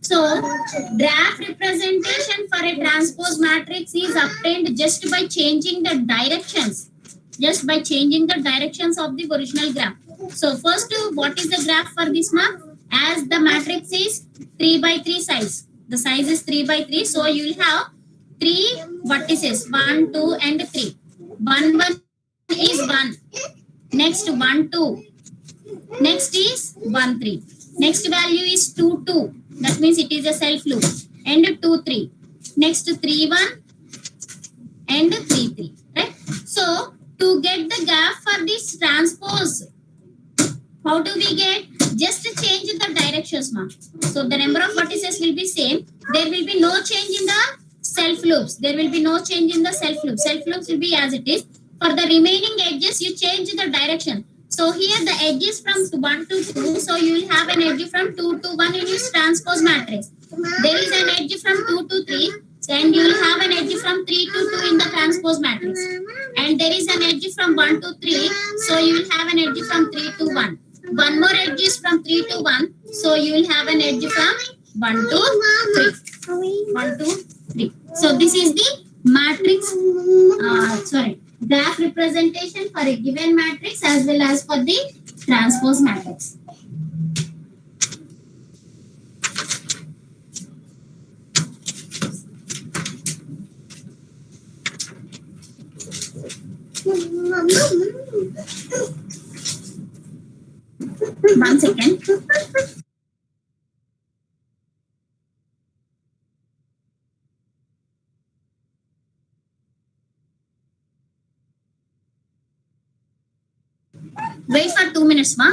So, graph representation for a transpose matrix is obtained just by changing the directions. Just by changing the directions of the original graph. So, first, what is the graph for this map? As the matrix is 3 by 3 size. The size is 3 by 3. So, you will have 3 vertices 1, 2, and 3. 1, 1 is 1. Next, 1, 2. Next is 1, 3. Next value is 2, 2. That means it is a self loop. And 2, 3. Next 3, 1 and 3, 3. Right? So, to get the gap for this transpose, how do we get? Just change the directions, ma. So, the number of vertices will be same. There will be no change in the self loops. There will be no change in the self loops. Self loops will be as it is. For the remaining edges, you change the direction. So here the edge is from 1 to 2. So you will have an edge from 2 to 1 in its transpose matrix. There is an edge from 2 to 3. And you will have an edge from 3 to 2 in the transpose matrix. And there is an edge from 1 to 3. So you will have an edge from 3 to 1. One more edge is from 3 to 1. So you will have an edge from 1 to 3. 1 to 3. So this is the matrix, graph representation for a given matrix as well as for the transpose matrix. One second. Wait for 2 minutes, ma.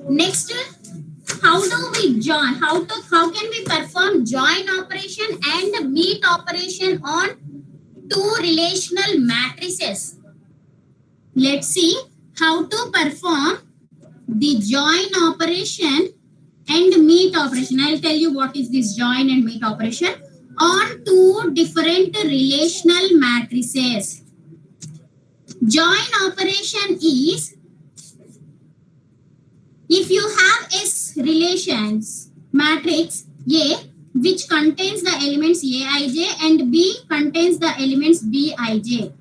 Next, how do we join? How can we perform join operation and meet operation on two relational matrices? Let's see how to perform the join operation and meet operation. I'll tell you what is this join and meet operation on two different relational matrices. Join operation is if you have a relations matrix A which contains the elements Aij and B contains the elements Bij.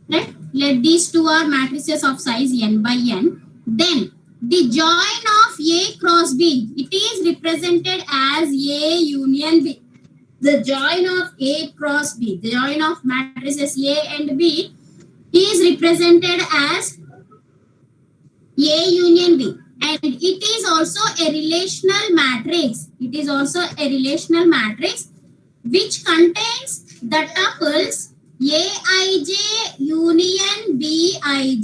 Right? Let these two are matrices of size n by n. Then The join of A cross B, it is represented as A union B. The join of A cross B, the join of matrices A and B is represented as A union B. And it is also a relational matrix. It is also a relational matrix which contains the tuples Aij union Bij. Aij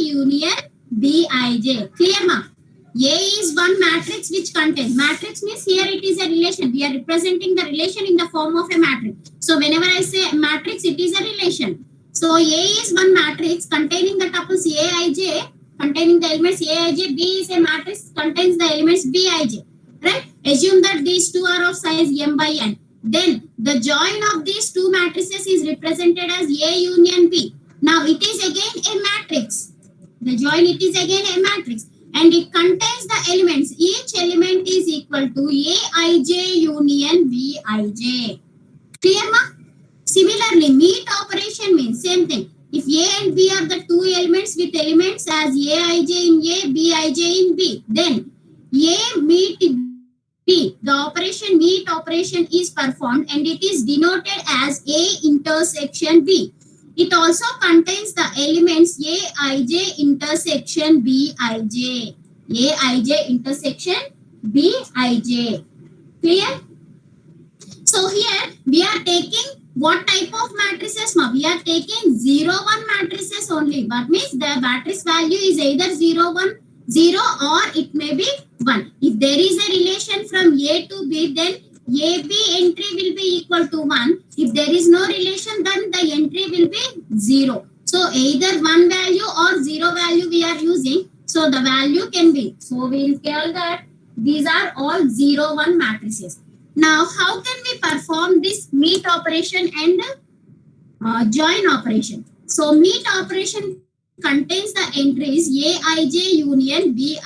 union Bij. Clear, ma? A is one matrix which contains. Matrix means here it is a relation. We are representing the relation in the form of a matrix. So whenever I say matrix, it is a relation. So A is one matrix containing the tuples Aij, containing the elements Aij. B is a matrix contains the elements Bij. Right? Assume that these two are of size m by n. Then the join of these two matrices is represented as A union B. Now it is again a matrix. The join, it is again a matrix. And it contains the elements. Each element is equal to Aij union Bij. Clear, ma? Similarly, meet operation means same thing. If A and B are the two elements with elements as Aij in A, Bij in B, then A meet B. The operation meet operation is performed and it is denoted as A intersection B. It also contains the elements Aij intersection Bij. Aij intersection Bij. Clear? So here we are taking what type of matrices? We are taking 0, 1 matrices only. That means the matrix value is either 0, 1, 0 or it may be 1. If there is a relation from A to B, then AB entry will be equal to 1. If there is no relation, then the entry will be 0. So either 1 value or 0 value we are using. So the value can be. So we will tell that these are all 0, 1 matrices. Now how can we perform this meet operation and join operation? So meet operation contains the entries Aij union Bij.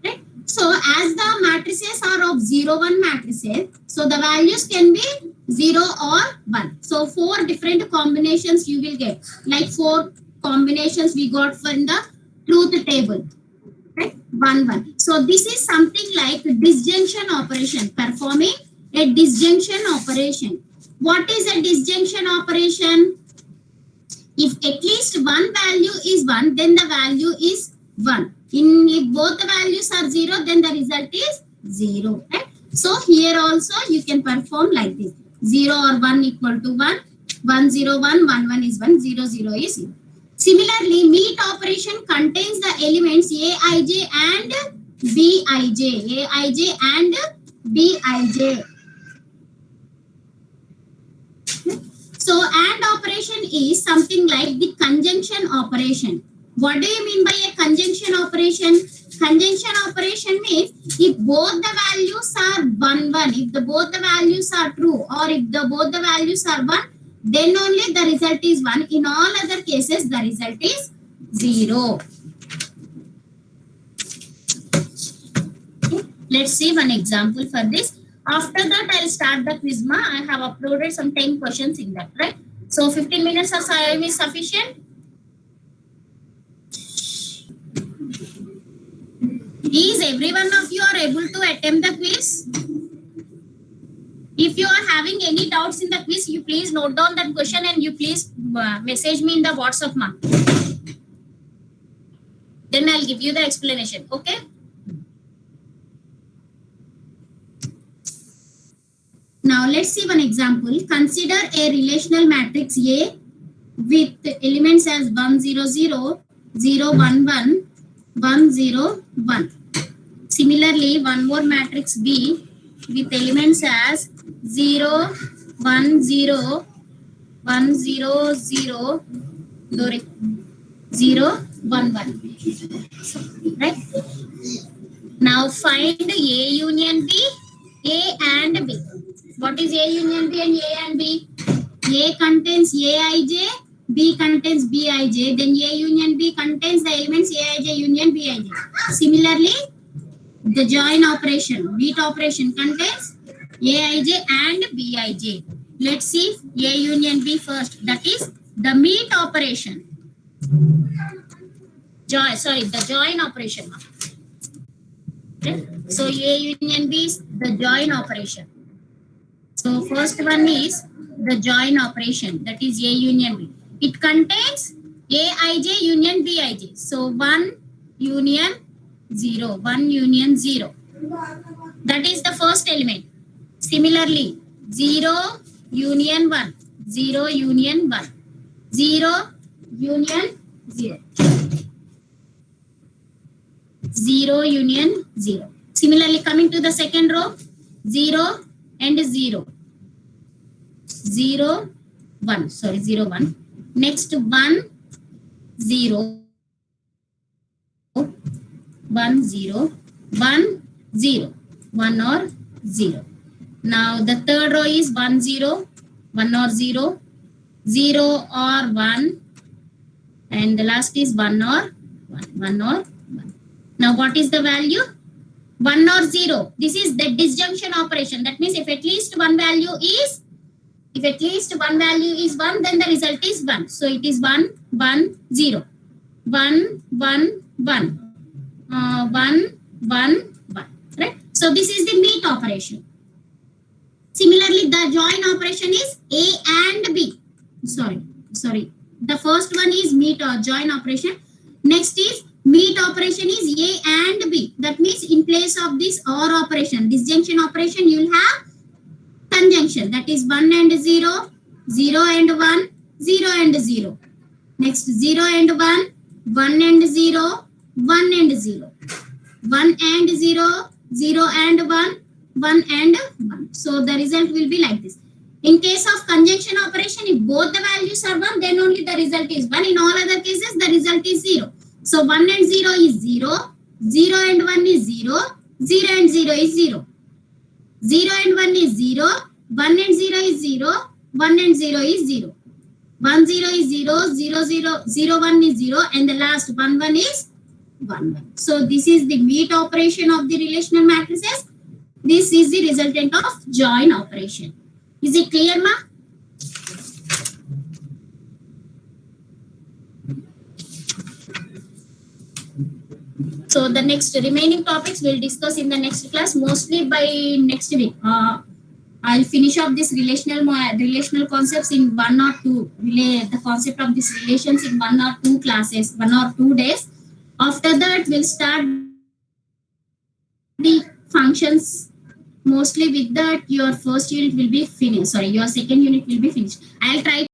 Right? So as the matrices are of 0, 1 matrices, so the values can be 0 or 1. So 4 different combinations you will get. Like 4 combinations we got from the truth table. Right? 1, 1. So this is something like disjunction operation. Performing a disjunction operation. What is a disjunction operation? If at least one value is 1, then the value is 1. If both the values are 0, then the result is 0. Right? So here also you can perform like this. 0 or 1 equal to 1. 1, 0, 1, 1, 1 is 1, 0, 0 is 0. Similarly, meet operation contains the elements Aij and Bij. Aij and Bij. So AND operation is something like the conjunction operation. What do you mean by a conjunction operation? Conjunction operation means if both the values are 1, 1, if both the values are true or if both the values are 1, then only the result is 1. In all other cases, the result is 0. Okay. Let's see one example for this. After that, I'll start the quiz. I have uploaded some 10 questions in that, right? So 15 minutes of time is sufficient. Is every one of you are able to attempt the quiz? If you are having any doubts in the quiz, you please note down that question and you please message me in the WhatsApp, ma. Then I'll give you the explanation, okay? Now let's see one example. Consider a relational matrix A with elements as 1, 0, 0, 0, 1, 1, 1, 0, 1. Similarly, one more matrix B with elements as 0, 1, 0, 1, 0, 0, 0, 1, 1. Right? Now find A union B, A and B. What is A union B and A and B? A contains Aij, B contains Bij, then A union B contains the elements Aij union Bij. Similarly, the join operation, meet operation contains Aij and Bij. Let's see A union B first. That is the meet operation. the join operation. Okay? So A union B is the join operation. So first one is the join operation, that is A union B. It contains Aij union Bij. So 1 union 0, 1 union 0. That is the first element. Similarly, 0 union 1, 0 union 1, 0 union 0, 0 union 0. Similarly, coming to the second row, 0 and 0, 0 1, sorry, 0 1. Next 1 0, 1 0, 1 0, 1 or 0. Now the third row is 1 0, 1 or 0, 0 or 1, and the last is 1 or 1, 1 or 1. Now what is the value? 1 or 0. This is the disjunction operation. That means if at least one value is 1, then the result is 1. So it is 1 1 0, 1 1 1, 1 1 1. Right? So this is the meet operation. Similarly, the join operation is A and B. Sorry. The first one is meet or join operation. Next is meet operation is A and B. That means in place of this OR operation, disjunction operation, you will have conjunction. That is 1 and 0, 0 and 1, 0 and 0. Next 0 and 1, 1 and 0, 1 and 0. 1 and 0, 0 and 1, 1 and 1. So the result will be like this. In case of conjunction operation, if both the values are 1, then only the result is 1. In all other cases, the result is 0. So 1 and 0 is 0, 0 and 1 is 0, 0 and 0 is 0. 0 and 1 is 0, 1 and 0 is 0, 1 and 0 is 0. 1 0 is 0, 0 0, 0 1 is 0, and the last 1 1 is 1 1. So this is the meet operation of the relational matrices. This is the resultant of join operation. Is it clear, ma? So the next remaining topics we'll discuss in the next class, mostly by next week. I'll finish up this relational concepts in 1 or 2. The concept of these relations in 1 or 2 classes, 1 or 2 days. After that, we'll start the functions. Mostly with that, your first unit will be finished. Sorry, your second unit will be finished. I'll try